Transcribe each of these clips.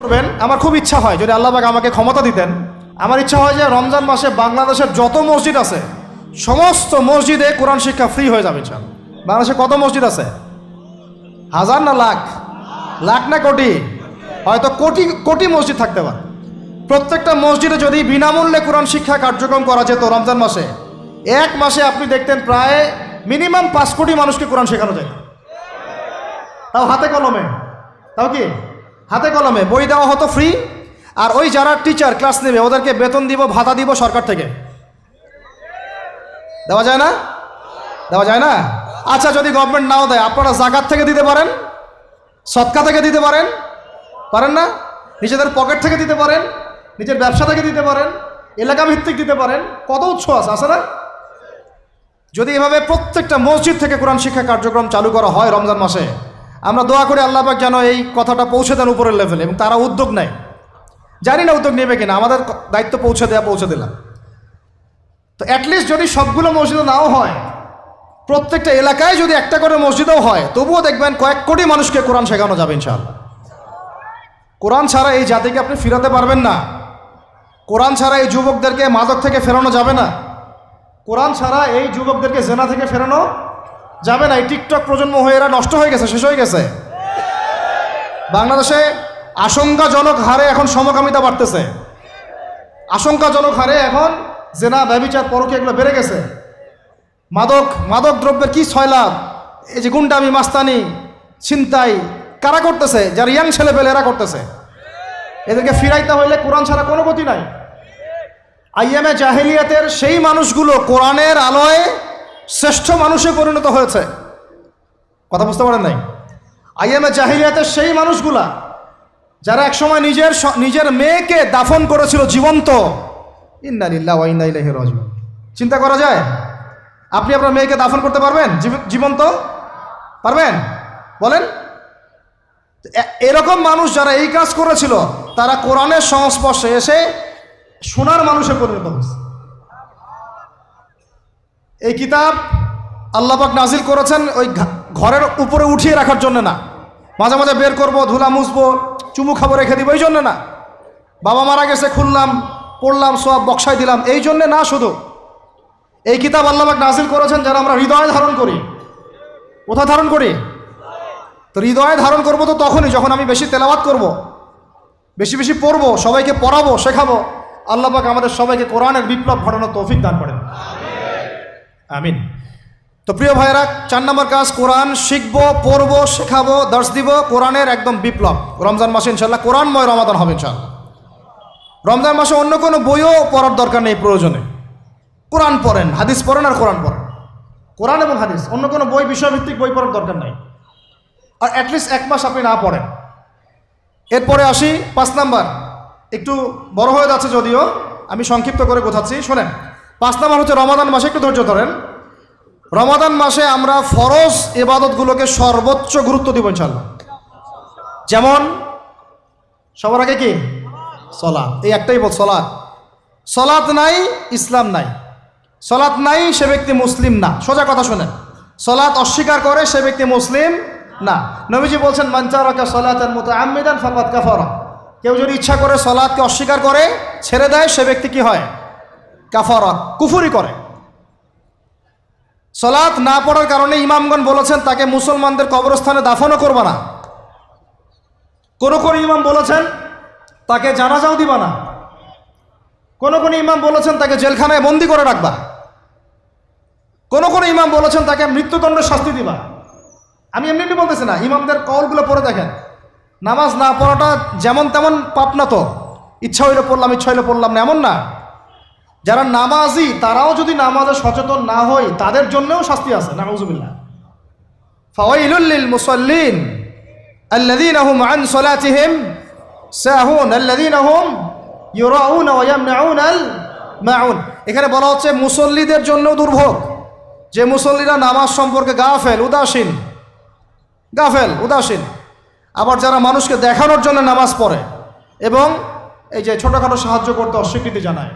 করবেন, আমার খুব ইচ্ছা হয় যদি আল্লাহ পাক আমাকে ক্ষমতা দিতেন, আমার ইচ্ছা হয় যে রমজান মাসে বাংলাদেশের যত মসজিদ আছে সমস্ত মসজিদে কোরআন শিক্ষা ফ্রি হয়ে যাবে। ইনশাআল্লাহ। বাংলাদেশে কত মসজিদ আছে? হাজার না লাখ? লাখ না কোটি? হয়তো কোটি কোটি মসজিদ থাকতে পারে। প্রত্যেকটা মসজিদে যদি বিনামূল্যে কোরআন শিক্ষা কার্যক্রম করা যেত রমজান মাসে, এক মাসে আপনি দেখতেন প্রায় মিনিমাম 5 কোটি মানুষকে কোরআন শেখানো যায়। তাও হাতে কলমে, তাও কি হাতে কলমে বই দেওয়া হতো ফ্রি। আর ওই যারা টিচার ক্লাস নেবে ওদেরকে বেতন দিব, ভাতা দিব সরকার থেকে। দেওয়া যায় না? দেওয়া যায় না? আচ্ছা, যদি গভর্নমেন্ট নাও দেয়, আপনারা জাকাত থেকে দিতে পারেন, সদকা থেকে দিতে পারেন, পারেন না? নিজেদের পকেট থেকে দিতে পারেন, নিজের ব্যবসা থেকে দিতে পারেন, এলাকা ভিত্তিক দিতে পারেন। কত উৎস আছে না? যদি এভাবে প্রত্যেকটা মসজিদ থেকে কোরআন শিক্ষা কার্যক্রম চালু করা হয় রমজান মাসে, আমরা দোয়া করি আল্লাহ পাক যেন এই কথাটা পৌঁছে দেন উপরের লেভেলে, এবং তারা উদ্যোগ নেয়। জানি না উদ্যোগ নেবে কিনা, আমাদের দায়িত্ব পৌঁছে দিলাম। তো অ্যাটলিস্ট যদি সবগুলো মসজিদে নাও হয়, প্রত্যেকটা এলাকায় যদি একটা করে মসজিদও হয়, তবুও দেখবেন কয়েক কোটি মানুষকে কোরআন শেখানো যাবে ইনশাআল্লাহ। কোরআন ছাড়া এই জাতিকে আপনি ফিরাতে পারবেন না। কোরআন ছাড়া এই যুবকদেরকে মাদক থেকে ফেরানো যাবে না। কোরআন ছাড়া এই যুবকদেরকে জেনা থেকে ফেরানো যাবে না। এই টিকটক প্রজন্ম হয়ে এরা নষ্ট হয়ে গেছে, শেষ হয়ে গেছে। বাংলাদেশে আশঙ্কাজনক হারে এখন সমকামিতা বাড়তেছে। আশঙ্কাজনক হারে এখন জেনা, ব্যভিচার, পরকীয়া এগুলো বেড়ে গেছে। মাদক দ্রব্যের কি ছয়লাভ, এই যে গুন্ডামি, মাস্তানি, ছিনতাই কারা করতেছে? যারা ইয়াং ছেলেপেলে এরা করতেছে। এদেরকে ফিরাইতে হইলে কোরআন ছাড়া কোনো গতি নাই। আইয়ামে জাহেলিয়াতের সেই মানুষগুলো কোরআনের আলোয় শ্রেষ্ঠ মানুষে পরিণত হয়েছে। কথা বুঝতে পারেন নাই? আইয়ামে জাহেলিয়াতের সেই মানুষগুলা যারা একসময় নিজের মেয়েকে দাফন করেছিল জীবন্ত। ইন্না লিল্লাহি ওয়া ইন্না ইলাইহি রাজিউন। চিন্তা করা যায়? আপনি আপনার মেয়েকে দাফন করতে পারবেন জীবন্ত? পারবেন? বলেন। এরকম মানুষ যারা এই কাজ করেছিল, তারা কোরআনের সংস্পর্শে এসে সোনার মানুষে পরিণত হয়েছে। এই কিতাব আল্লাহ পাক নাজিল করেছেন ওই ঘরের উপরে উঠিয়ে রাখার জন্য না, মাঝে মাঝে বের করবো, ধুলা মুছবো, চুমু খাবো, রেখে দিব, এই জন্য না। বাবা মারা গেছে, খুললাম, পড়লাম, সব বক্সাই দিলাম, এই জন্যে না। শুধু এই কিতাব আল্লাহ পাক নাজিল করেছেন যারা আমরা হৃদয়ে ধারণ করি। কোথায় ধারণ করি? তো হৃদয়ে ধারণ করবো তো তখনই যখন আমি বেশি তেলাওয়াত করব, বেশি বেশি পড়বো, সবাইকে পড়াবো, শেখাবো। আল্লাহ পাক আমাদের সবাইকে কোরআনের বিপ্লব ঘটানোর তৌফিক দান করেন। আমিন। তো প্রিয় ভাইয়েরা, 4 নম্বর কাজ, কোরআন শিখবো, পড়বো, শেখাবো, দর্শ দিব। কোরআনের একদম বিপ্লব রমজান মাসে ইনশাল্লাহ কোরআনময় রমাদান হবে ইনশাল্লাহ। রমজান মাসে অন্য কোনো বইও পড়ার দরকার নেই। প্রয়োজনে কোরআন পড়েন, হাদিস পড়েন, আর কোরআন পড়েন। কোরআন এবং হাদিস, অন্য কোনো বই, বিষয়ভিত্তিক বই পড়ার দরকার নাই। আর অ্যাটলিস্ট 1 মাস আপনি না পড়েন। এরপরে আসি 5 নাম্বার। একটু বড় হয়ে যাচ্ছে যদিও, আমি সংক্ষিপ্ত করে বোঝাচ্ছি, শোনেন। 5 নাম্বার হচ্ছে রমাদান মাসে, একটু ধৈর্য ধরেন। রমাদান মাসে আমরা ফরজ ইবাদতগুলোকে সর্বোচ্চ গুরুত্ব দিব ইনশাআল্লাহ। যেমন সবার আগে কি? সালাত। এই একটাই বল, সালাত। সালাত নাই, ইসলাম নাই। সালাত নাই, সে ব্যক্তি মুসলিম না। সোজা কথা শোনেন, সালাত অস্বীকার করে সে ব্যক্তি মুসলিম না। নবীজি বলছেন, মান তারাকা সালাতান মুতাআম্মিদান ফাকাদ কাফারা। কেউ যদি ইচ্ছা করে সালাতকে অস্বীকার করে, ছেড়ে দেয়, সে ব্যক্তি কি হয়? কাফারা, কুফরি করে। সালাত না পড়ার কারণে ইমামগণ বলেছেন তাকে মুসলমানদের কবরস্থানে দাফনও করবা না। কোন কোন ইমাম বলেছেন তাকে জানাজাও দিবা না। কোন কোন ইমাম বলেছেন তাকে জেলখানায় বন্দি করে রাখবা। কোন কোন ইমাম বলেছেন তাকে মৃত্যুদণ্ডের শাস্তি দিবা। আমি এমনি বলতেছি না, ইমামদের কওলগুলো পড়ে দেখেন। নামাজ না পড়াটা যেমন তেমন পাপ না তো, ইচ্ছা হইলে পড়লাম, ইচ্ছা হইলে পড়লাম না, এমন না। যারা নামাজি তারাও যদি নামাজে সচেতন না হয়, তাদের জন্যও শাস্তি আছে। নাউযুবিল্লাহ। ফাওয়াইলুল লিল মুসাল্লিন আল্লাযীনা হুম আন সালাতিহিম সাহুন আল্লাযীনা হুম ইউরাউনা ওয়া ইয়ামনাউনাল মাউন। এখানে বলা হচ্ছে মুসল্লিদের জন্যও দুর্ভোগ, যে মুসল্লিরা নামাজ সম্পর্কে গাফেল, উদাসীন। আবার যারা মানুষকে দেখানোর জন্য নামাজ পড়ে এবং এই যে ছোটোখাটো সাহায্য করতে অস্বীকৃতি জানায়,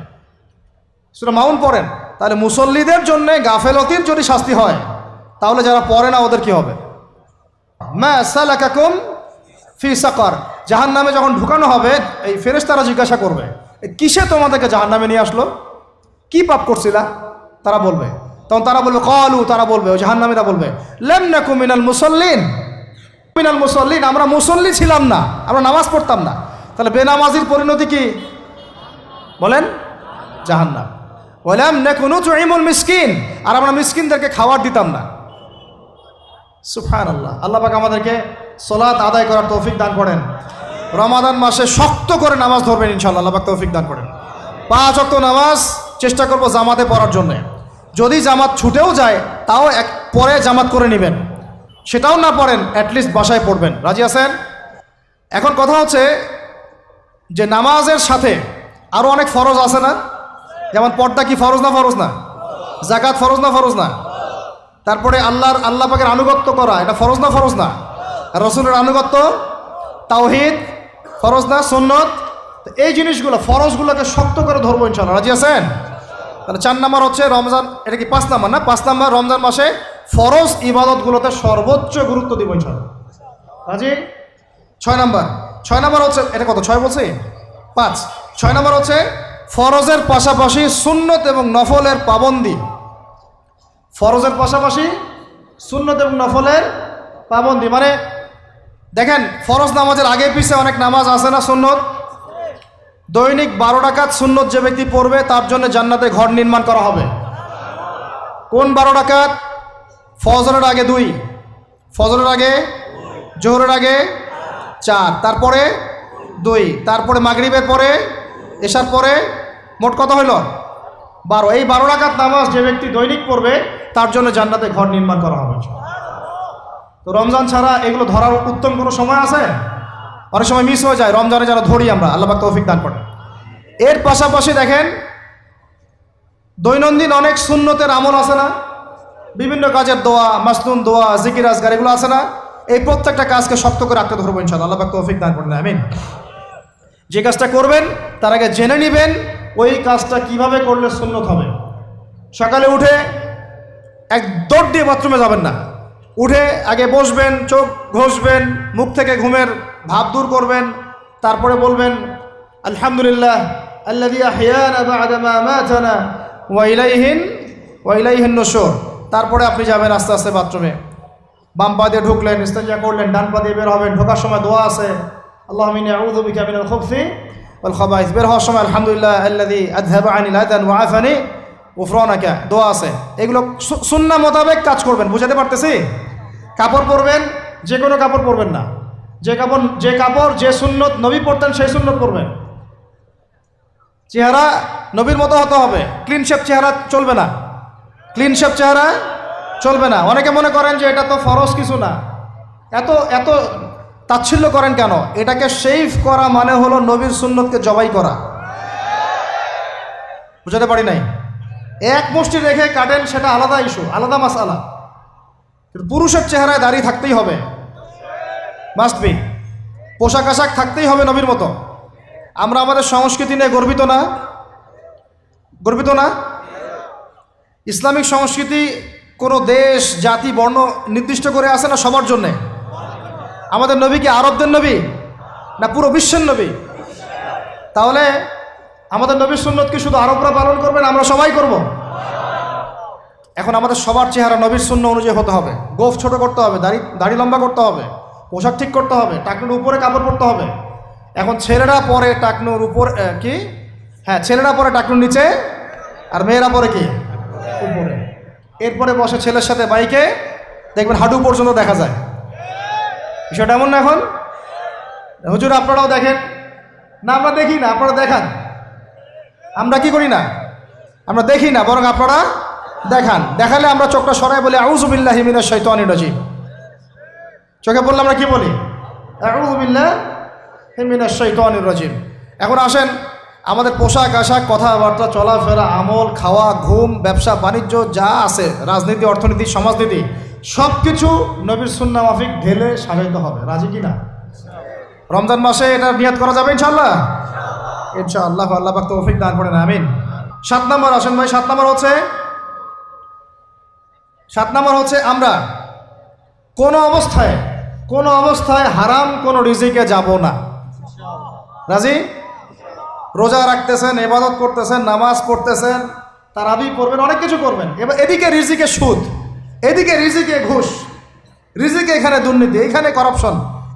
সূরা মাউন পড়েন, তাহলে মুসল্লিদের জন্য গাফেলতির যদি শাস্তি হয়, তাহলে যারা পড়ে না ওদের কি হবে? মা সালাকাকুম ফি সাকার, জাহান্নামে যখন ঢুকানো হবে এই ফেরেশতারা জিজ্ঞাসা করবে, কিসে তোমাদেরকে জাহান্নামে নিয়ে আসলো, কি পাপ করছিলা? তারা বলবে, তখন তারা বলবে ক্বালু, তারা বলবে, ওই জাহান্নামীরা বলবে লাম নাকু মিনাল মুসাল্লিন, মিনাল মুসাল্লিন, আমরা মুসল্লি ছিলাম না, আমরা নামাজ পড়তাম না। তাহলে বেনামাজির পরিণতি কি বলেন? জাহান্নাম। ওয়ালাম নাকু নুতঈমুল মিসকিন, আর আমরা মিসকিনদেরকে খাবার দিতাম না। সুবহানাল্লাহ। আল্লাহ পাক আমাদেরকে সালাত আদায় করার তৌফিক দান করেন। রমাদান মাসে শক্ত করে নামাজ ধরবেন ইনশাআল্লাহ, আল্লাহ পাক তৌফিক দান করেন। 5 ওয়াক্ত নামাজ চেষ্টা করব জামাতে পড়ার জন্যে। যদি জামাত ছুটেও যায় তাও পরে জামাত করে নেবেন, সেটাও না পড়েন অ্যাটলিস্ট বাসায় পড়বেন। রাজি আছেন? এখন কথা হচ্ছে যে নামাজের সাথে আরও অনেক ফরজ আছে না? যেমন পর্দা কি ফরজ না? ফরজ না? যাকাত ফরজ না? ফরজ না? তারপরে আল্লাহ পাকের আনুগত্য করা, এটা ফরজ না? ফরজ না? রসুলের আনুগত্য, তাওহীদ ফরজ না? সুন্নত? এই জিনিসগুলো ফরজগুলোকে শক্ত করে ধরবো ইনশাআল্লাহ। রাজি আছেন? তাহলে 4 নাম্বার হচ্ছে রমজান, এটা কি 5 নাম্বার না? 5 নাম্বার রমজান মাসে ফরজ ইবাদতগুলোতে সর্বোচ্চ গুরুত্ব দিব ইনশাআল্লাহ। রাজি? 6 নাম্বার হচ্ছে, এটা কত 6 বলছি? 5। 6 নাম্বার হচ্ছে ফরজের পাশাপাশি সুন্নত এবং নফলের পাবন্দি। ফরজের পাশাপাশি সুন্নত এবং নফলের পাবন্দি, মানে দেখেন ফরজ নামাজের আগে পিছে অনেক নামাজ আছে না সুন্নত? দৈনিক 12 রাকাত সুন্নত যে ব্যক্তি পড়বে তার জন্য জান্নাতে ঘর নির্মাণ করা হবে। কোন 12 রাকাত? ফজরের আগে 2, ফজরের আগে, জোহরের আগে 4, তারপরে 2, তারপরে মাগরিবের পরে, এশার পরে, মোট কত হইল? 12। এই 12 রাকাত নামাজ যে ব্যক্তি দৈনিক পড়বে তার জন্য জান্নাতে ঘর নির্মাণ করা হবে। তো রমজান ছাড়া এগুলো ধরার উত্তম কোনো সময় আছে? অনেক সময় মিস হয়ে যায়, রমজানে যারা ধরি আমরা, আল্লাহ পাক তৌফিক দান করেন। এর পাশাপাশি দেখেন দৈনন্দিন অনেক সুন্নতের আমল আছে না? বিভিন্ন কাজের দোয়া, মাসনুন দোয়া, জিকির আজকার, এগুলো আছে না? এই প্রত্যেকটা কাজকে শক্ত করে রাখতে ধরবো ইনশাআল্লাহ, আল্লাহ পাক তৌফিক দান করেন। আমিন। যে কাজটা করবেন তার আগে জেনে নেবেন ওই কাজটা কিভাবে করলে সুন্নত হবে। সকালে উঠে এক দৌড় দিয়ে বাথরুমে যাবেন না, উঠে আগে বসবেন, চোখ ঘষবেন, মুখ থেকে ঘুমের ভাব দূর করবেন, তারপরে বলবেন আলহামদুলিল্লাহ আল্লাযী আহইয়ানা বা'দা মা আমাতানা ওয়া ইলাইহিন নুশুর। তারপরে আপনি যাবেন আস্তে আস্তে বাথরুমে, বাম পা দিয়ে ঢুকলেন, ইস্তেঞ্জা করলেন, ডান পা দিয়ে বের হবেন। ঢোকার সময় দোয়া আছে, আল্লাহুম্মা ইন্নী আউযু বিকা মিনাল খুবসি ওয়াল খাবাইস। বের হওয়ার সময় আলহামদুলিল্লাহ আল্লাযী আযহাবা আনিল আযান ওয়া আফানি গুফরানাকা, দোয়া আছে। এগুলো সুন্নাহ মোতাবেক কাজ করবেন। বুঝাতে পারতেছি? কাপড় পরবেন, যে কোনো কাপড় পরবেন না, যে কাপড় যে সুন্নত নবী পরতেন সেই সুন্নত পরবেন। চেহারা নবীর মতো হতে হবে, ক্লিন শেপ চেহারা চলবে না, ক্লিন শেপ চেহারা চলবে না। অনেকে মনে করেন যে এটা তো ফরজ কিছু না, এত তাচ্ছিল্য করেন কেন? এটাকে শেভ করা মানে হলো নবীর সুন্নতকে জবাই করা। বুঝাতে পারি নাই? এক মুষ্টি রেখে কাটেন, সেটা আলাদা ইস্যু, আলাদা মাসআলা। পুরুষের চেহারায় দাড়ি থাকতেই হবে, মাস্ট বি। পোশাক আশাক থাকতেই হবে নবীর মতো। আমরা আমাদের সংস্কৃতি নিয়ে গর্বিত না? গর্বিত না? ইসলামিক সংস্কৃতি কোনো দেশ, জাতি, বর্ণ নির্দিষ্ট করে আছে না সবার জন্যে? আমাদের নবী কি আরবদের নবী না পুরো বিশ্বের নবী? তাহলে আমাদের নবীর সুন্নত কি শুধু আরবরা পালন করবেন, আমরা সবাই করব? এখন আমাদের সবার চেহারা নবীর সুন্নাহ অনুযায়ী হতে হবে। গোফ ছোট করতে হবে, দাড়ি লম্বা করতে হবে, পোশাক ঠিক করতে হবে, টাকনুর উপরে কাপড় পরতে হবে। এখন ছেলেরা পরে টাকনুর উপর কি, হ্যাঁ ছেলেরা পরে টাকনুর নিচে, আর মেয়েরা পরে কি উপরে। এরপরে বসে ছেলের সাথে বাইকে, দেখবেন হাঁটু পর্যন্ত দেখা যায়। বিষয়টা এমন না? এখন হুজুর আপনারাও দেখেন না? আমরা দেখি না, আপনারা দেখান। আমরা কি করি না? আমরা দেখি না, বরং আপনারা দেখান। দেখালে আমরা চোখটা সরাই বলি আউযু বিল্লাহি মিনাশ শাইতানির রাজিম। চোখে বললে আমরা কি বলি? আউযু বিল্লাহি মিনাশ শাইতানির রাজিম। এখন আসেন, আমাদের পোশাক আশাক, কথাবার্তা, চলাফেরা, আমল, খাওয়া, ঘুম, ব্যবসা বাণিজ্য যা আছে, রাজনীতি, অর্থনীতি, সমাজনীতি, সব কিছু নবীর সুন্নাহ মাফিক ঢেলে সাজাইতে হবে। রাজি কি না? রমজান মাসে এটা নিয়াত করা যাবে ইনশাআল্লাহ? ইনশাআল্লাহ, আল্লাহ পাক তৌফিক দান করেন। আমিন। 7 নাম্বার আসেন ভাই। 7 নাম্বার হচ্ছে আমরা কোনো কোনো অবস্থায় হারাম কোনো রিজিকে যাব না। রাজি? রোজা রাখতেছেন, ইবাদত করতেছেন, নামাজ পড়তেছেন, তারাবি পড়বেন, অনেক কিছু করবেন। এবার এদিকে রিজিকে সুদ, এদিকে রিজিকে ঘুষ, রিজিকে এখানে দুর্নীতি, এখানে করাপশন,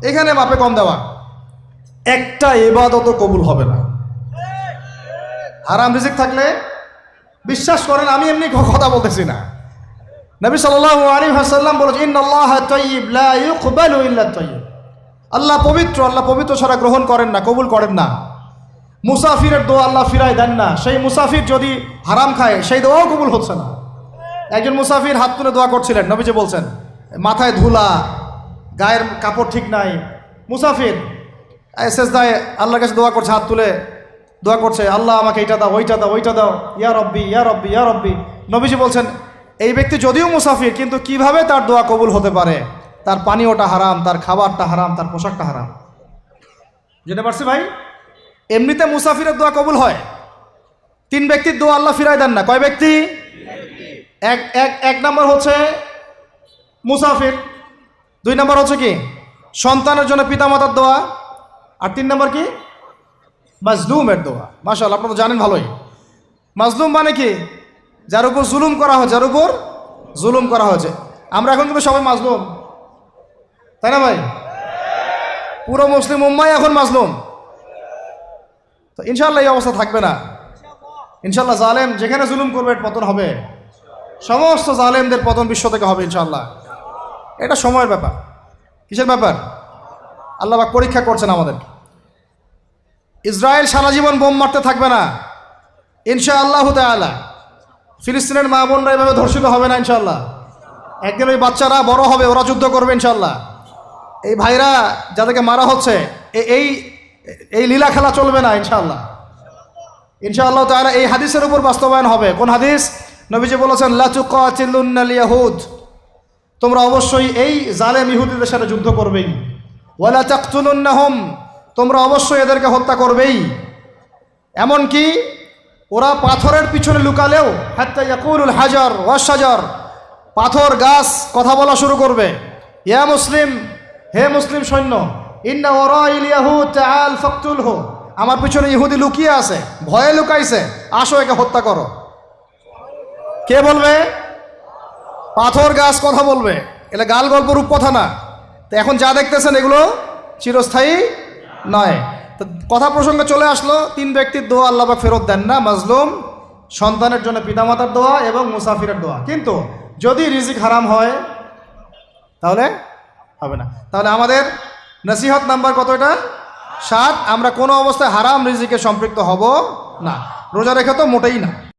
এখানে মাপে কম দেওয়া, একটা ইবাদতও কবুল হবে না। হারাম রিজিক থাকলে বিশ্বাস করেন, আমি এমনি কথা বলতেছি না। নবী সাল্লাল্লাহু আলাইহি ওয়াসাল্লাম বলেছেন, ইন্নাল্লাহা তাইয়্যিব লা ইউকবালু ইল্লা তাইয়্যিব। আল্লাহ পবিত্র, আল্লাহ পবিত্র ছাড়া গ্রহণ করেন না, কবুল করেন না। মুসাফিরের দোয়া আল্লাহ ফিরাই দেন না। সেই মুসাফির যদি হারাম খায় সেই দোয়াও কবুল হচ্ছে না। একজন মুসাফির হাত তুলে দোয়া করছিলেন, নবীজি বলছেন, মাথায় ধুলা, গায়ের কাপড় ঠিক নাই, মুসাফির সেজদায় আল্লাহর কাছে দোয়া করছে, হাত তুলে দোয়া করছে, আল্লাহ আমাকে এইটা দাও, ওইটা দাও, ওইটা দাও, ইয়া রব্বি ইয়া রব্বি ইয়া রব্বি। নবীজি বলছেন, এই ব্যক্তি যদিও মুসাফির, কিন্তু কিভাবে তার দোয়া কবুল হতে পারে? তার পানীয়টা হারাম, তার খাবারটা হারাম, তার পোশাকটা হারাম। যেতে পারছি ভাই? এমনিতে মুসাফিরের দোয়া কবুল হয়। 3 ব্যক্তির দোয়া আল্লাহ ফিরাই দেন না। কয় ব্যক্তি? এক নম্বর হচ্ছে মুসাফির, 2 নম্বর হচ্ছে কি সন্তানের জন্য পিতামাতার দোয়া, আর 3 নম্বর কি মাজলুমের দোয়া। মাশাআল্লাহ, আপনারা তো জানেন ভালোই। মাজলুম মানে কি? যার উপর জুলুম করা হয়, যার উপর জুলুম করা হয়েছে। আমরা এখন কিন্তু সবাই মাজলুম, তাই না ভাই? পুরো মুসলিম উম্মাহ এখন মাজলুম। তো ইনশাআল্লাহ এই অবস্থা থাকবে না। ইনশাআল্লাহ জালেম যেখানে জুলুম করবে পতন হবে, সমস্ত জালেমদের পতন বিশ্ব থেকে হবে ইনশাআল্লাহ। এটা সময়ের ব্যাপার। কিসের ব্যাপার? আল্লাহ পাক পরীক্ষা করছেন আমাদের। ইসরায়েল সারা জীবন বোম মারতে থাকবে না ইনশাআল্লাহু তাআলা। ফিলিস্তিনের মা বোনরা এভাবে ধর্ষিত হবে না ইনশাআল্লাহ। একদিন ওই বাচ্চারা বড় হবে, ওরা যুদ্ধ করবে ইনশাআল্লাহ। এই ভাইরা যাদেরকে মারা হচ্ছে, এই লীলা খেলা চলবে না ইনশাআল্লাহ। ইনশাআল্লাহ তাআলা এই হাদিসের উপর বাস্তবায়ন হবে। কোন হাদিস? নবীজি বলেছেন, লা তুকাতিলুন্নাল ইয়াহুদ, তোমরা অবশ্যই এই জালেম ইহুদিদের সাথে যুদ্ধ করবেই। ওয়ালা তাকতুলুন্নাহুম, তোমরা অবশ্যই এদেরকে হত্যা করবেই। এমনকি ওরা পাথরের পিছনে লুকালেও, হাত্তা ইয়াকুলুল হাজার ওয়াশ শাজার, পাথর গাছ কথা বলা শুরু করবে। ইয়া মুসলিম, হে মুসলিম সৈন্য, ইন্না ওয়ারাইল ইয়াহুদ তাআল ফাকতুলহু, আমার পিছনে ইহুদি লুকিয়ে আছে, ভয়ে লুকাইছে, আসো একে হত্যা করো। কে বলবে? পাথর গাছ কথা বলবে। এটা গাল গল্প রূপকথা না। তো এখন যা দেখতেছেন এগুলো চিরস্থায়ী নয়। তো কথা প্রসঙ্গে চলে আসলো, 3 ব্যক্তির দোয়া আল্লাহ পাক ফেরত দেন না, মাজলুম, সন্তানের জন্য পিতামাতার দোয়া এবং মুসাফিরের দোয়া। কিন্তু যদি রিজিক হারাম হয় তাহলে হবে না। তাহলে আমাদের নসিহত নাম্বার কত? এটা 7। আমরা কোনো অবস্থায় হারাম রিজিকে সম্পৃক্ত হব না। রোজা রেখে তো মোটেই না।